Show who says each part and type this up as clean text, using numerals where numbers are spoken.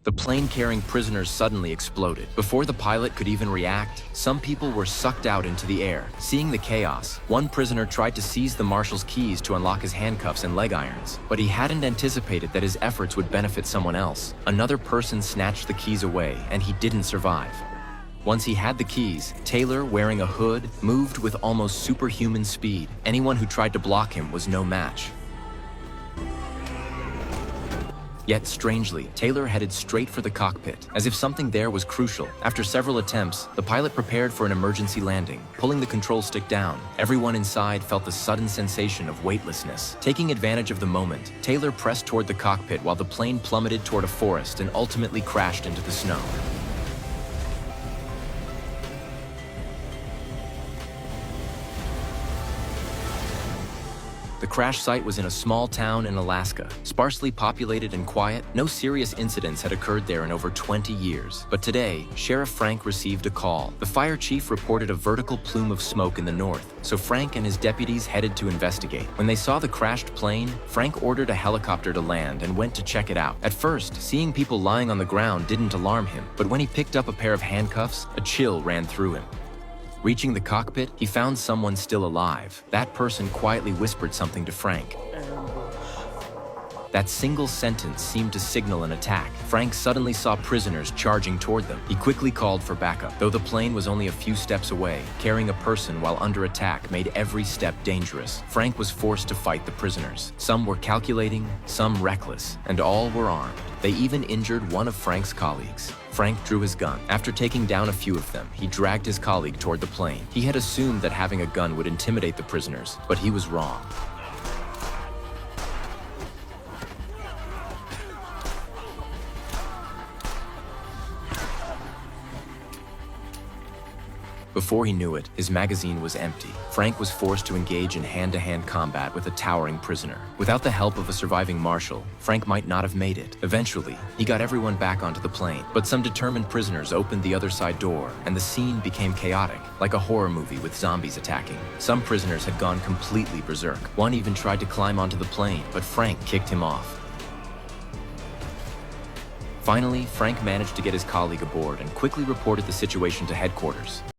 Speaker 1: The plane carrying prisoners suddenly exploded. Before the pilot could even react, some people were sucked out into the air. Seeing the chaos, one prisoner tried to seize the marshal's keys to unlock his handcuffs and leg irons, but he hadn't anticipated that his efforts would benefit someone else. Another person snatched the keys away, and he didn't survive. Once he had the keys, Taylor, wearing a hood, moved with almost superhuman speed. Anyone who tried to block him was no match. Yet strangely, Taylor headed straight for the cockpit, as if something there was crucial. After several attempts, the pilot prepared for an emergency landing. Pulling the control stick down, everyone inside felt the sudden sensation of weightlessness. Taking advantage of the moment, Taylor pressed toward the cockpit while the plane plummeted toward a forest and ultimately crashed into the snow. The crash site was in a small town in Alaska, sparsely populated and quiet. No serious incidents had occurred there in over 20 years. But today, Sheriff Frank received a call. The fire chief reported a vertical plume of smoke in the north, so Frank and his deputies headed to investigate. When they saw the crashed plane, Frank ordered a helicopter to land and went to check it out. At first, seeing people lying on the ground didn't alarm him, but when he picked up a pair of handcuffs, a chill ran through him. Reaching the cockpit, he found someone still alive. That person quietly whispered something to Frank. That single sentence seemed to signal an attack. Frank suddenly saw prisoners charging toward them. He quickly called for backup. Though the plane was only a few steps away, carrying a person while under attack made every step dangerous. Frank was forced to fight the prisoners. Some were calculating, some reckless, and all were armed. They even injured one of Frank's colleagues. Frank drew his gun. After taking down a few of them, he dragged his colleague toward the plane. He had assumed that having a gun would intimidate the prisoners, but he was wrong. Before he knew it, his magazine was empty. Frank was forced to engage in hand-to-hand combat with a towering prisoner. Without the help of a surviving marshal, Frank might not have made it. Eventually, he got everyone back onto the plane, but some determined prisoners opened the other side door, and the scene became chaotic, like a horror movie with zombies attacking. Some prisoners had gone completely berserk. One even tried to climb onto the plane, but Frank kicked him off. Finally, Frank managed to get his colleague aboard and quickly reported the situation to headquarters.